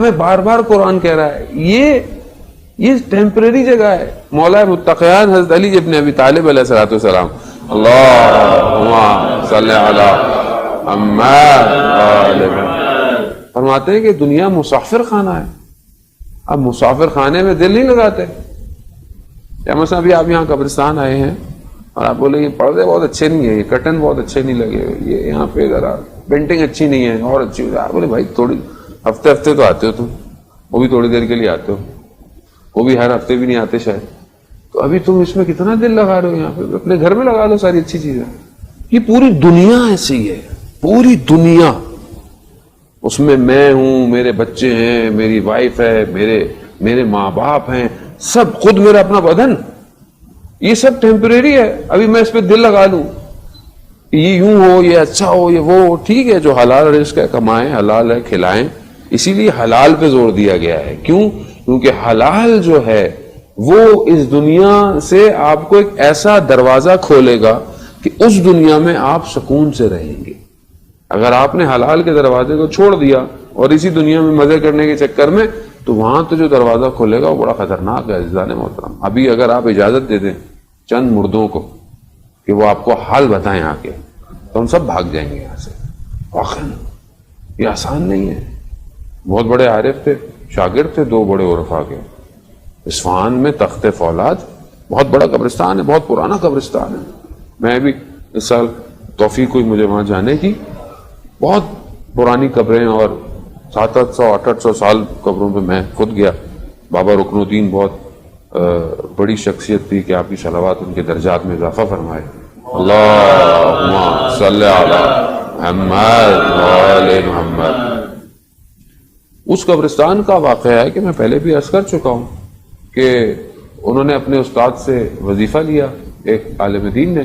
میں بار بار قرآن کہہ رہا ہے یہ ٹیمپریری جگہ ہے. مولا متقیان حضرت علی ابن ابی طالب علیہ السلام اللہم صلی علی محمد فرماتے ہیں کہ دنیا مسافر خانہ ہے. اب مسافر خانے میں دل نہیں لگاتے. یا مثلا ابھی آپ یہاں قبرستان آئے ہیں اور آپ بولے یہ پردے بہت اچھے نہیں ہیں, یہ کرٹن بہت اچھے نہیں لگے, یہ یہاں پہ ذرا پینٹنگ اچھی نہیں ہے اور اچھی. آپ بولے بھائی تھوڑی ہفتے تو آتے ہو تم, وہ بھی تھوڑی دیر کے لیے آتے ہو, وہ بھی ہر ہفتے بھی نہیں آتے شاید. تو ابھی تم اس میں کتنا دل لگا رہے ہو, یہاں پہ اپنے گھر میں لگا لو ساری اچھی چیزیں. یہ پوری دنیا ایسی ہے, پوری دنیا. اس میں ہوں, میرے بچے ہیں, میری وائف ہے, میرے ماں باپ ہیں, سب, خود میرا اپنا بدن, یہ سب ٹیمپریری ہے. ابھی میں اس پہ دل لگا لوں یہ یوں ہو, یہ اچھا ہو, یہ وہ ہو, ٹھیک ہے, جو حلال رزق ہے کمائیں, حلال ہے کھلائیں. اسی لیے حلال پہ زور دیا گیا ہے. کیوں؟ کیونکہ حلال جو ہے وہ اس دنیا سے آپ کو ایک ایسا دروازہ کھولے گا کہ اس دنیا میں آپ سکون سے رہیں گے. اگر آپ نے حلال کے دروازے کو چھوڑ دیا اور اسی دنیا میں مزے کرنے کے چکر میں, تو وہاں تو جو دروازہ کھولے گا وہ بڑا خطرناک ہے. عزیزان محترم, ابھی اگر آپ اجازت دے دیں چند مردوں کو کہ وہ آپ کو حال بتائیں آ کے, تو ہم سب بھاگ جائیں گے یہاں سے. واقعا یہ آسان نہیں ہے. بہت بڑے عارف تھے, شاگرد تھے دو بڑے عرفا کے. اصفہان میں تخت فولاد بہت بڑا قبرستان ہے, بہت پرانا قبرستان ہے. میں بھی اس سال توفیق ہوئی مجھے وہاں جانے کی. بہت پرانی قبریں اور 700-800 سال قبروں پہ میں خود گیا. بابا رکن الدین بہت بڑی شخصیت تھی کہ آپ کی صلوات ان کے درجات میں اضافہ فرمائے. اللہم صلی علی محمد وآل محمد. اس قبرستان کا واقعہ ہے کہ میں پہلے بھی عرض کر چکا ہوں کہ انہوں نے اپنے استاد سے وظیفہ لیا, ایک عالم دین نے,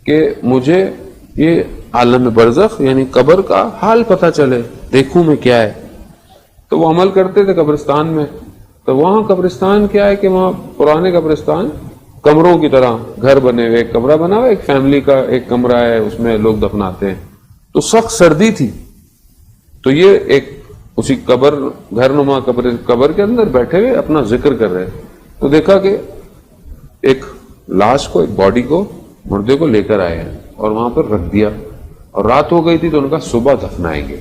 کہ مجھے یہ عالم برزخ یعنی قبر کا حال پتہ چلے, دیکھوں میں کیا ہے. تو وہ عمل کرتے تھے قبرستان میں. تو وہاں قبرستان کیا ہے کہ وہاں پرانے قبرستان کمروں کی طرح گھر بنے ہوئے, ایک کمرہ بنا ہوا, ایک فیملی کا ایک کمرہ ہے, اس میں لوگ دفناتے ہیں. تو سخت سردی تھی, تو یہ ایک اسی قبر گھر نما قبر کے اندر بیٹھے ہوئے اپنا ذکر کر رہے. تو دیکھا کہ ایک لاش کو, ایک باڈی کو, مردے کو لے کر آئے ہیں اور وہاں پر رکھ دیا, اور رات ہو گئی تھی تو ان کا صبح دفنائیں گے.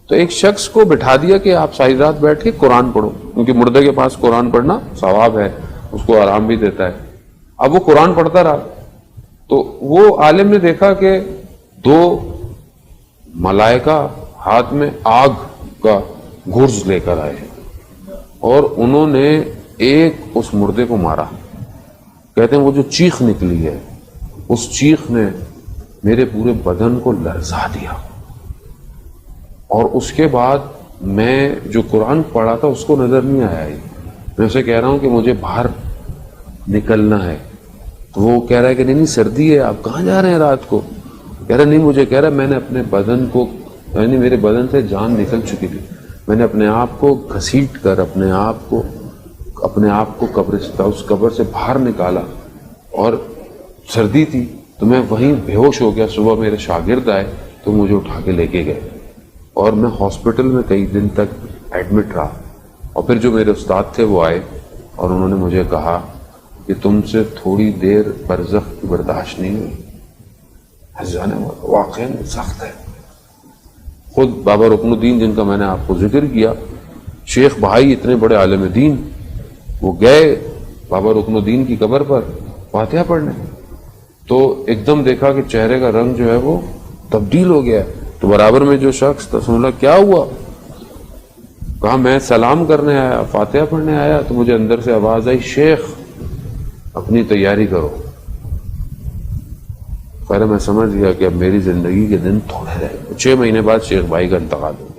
تو ایک شخص کو بٹھا دیا کہ آپ ساری رات بیٹھ کے قرآن پڑھو, کیونکہ مردے کے پاس قرآن پڑھنا ثواب ہے, اس کو آرام بھی دیتا ہے. اب وہ قرآن پڑھتا رہا. تو وہ عالم نے دیکھا کہ دو ملائکہ ہاتھ میں آگ کا گرز لے کر آئے اور انہوں نے ایک اس مردے کو مارا. کہتے ہیں وہ جو چیخ نکلی ہے, اس چیخ نے میرے پورے بدن کو لرزا دیا. اور اس کے بعد میں جو قرآن پڑھا تھا اس کو نظر نہیں آیا. میں اسے کہہ رہا ہوں کہ مجھے باہر نکلنا ہے. تو وہ کہہ رہا ہے کہ نہیں سردی ہے, آپ کہاں جا رہے ہیں رات کو؟ کہہ رہا نہیں, مجھے کہہ رہا میں نے اپنے بدن کو, یعنی میرے بدن سے جان نکل چکی تھی, میں نے اپنے آپ کو گھسیٹ کر اپنے آپ کو اس قبر سے باہر نکالا, اور سردی تھی تو میں وہیں بے ہوش ہو گیا. صبح میرے شاگرد آئے تو مجھے اٹھا کے لے کے گئے, اور میں ہاسپٹل میں کئی دن تک ایڈمٹ رہا. اور پھر جو میرے استاد تھے وہ آئے اور انہوں نے مجھے کہا کہ تم سے تھوڑی دیر برزخ کی برداشت نہیں ہوئی. واقعا سخت ہے. خود بابا رکن الدین جن کا میں نے آپ کو ذکر کیا, شیخ بھائی اتنے بڑے عالم دین, وہ گئے بابا رکن الدین کی قبر پر فاتحہ پڑھنے. تو ایک دم دیکھا کہ چہرے کا رنگ جو ہے وہ تبدیل ہو گیا. تو برابر میں جو شخص تھا, سن لگا کیا ہوا؟ کہا میں سلام کرنے آیا, فاتحہ پڑھنے آیا. تو مجھے اندر سے آواز آئی, شیخ اپنی تیاری کرو. پہلے میں سمجھ گیا کہ اب میری زندگی کے دن تھوڑے رہے. 6 مہینے بعد شیخ بھائی کا انتقال ہوا.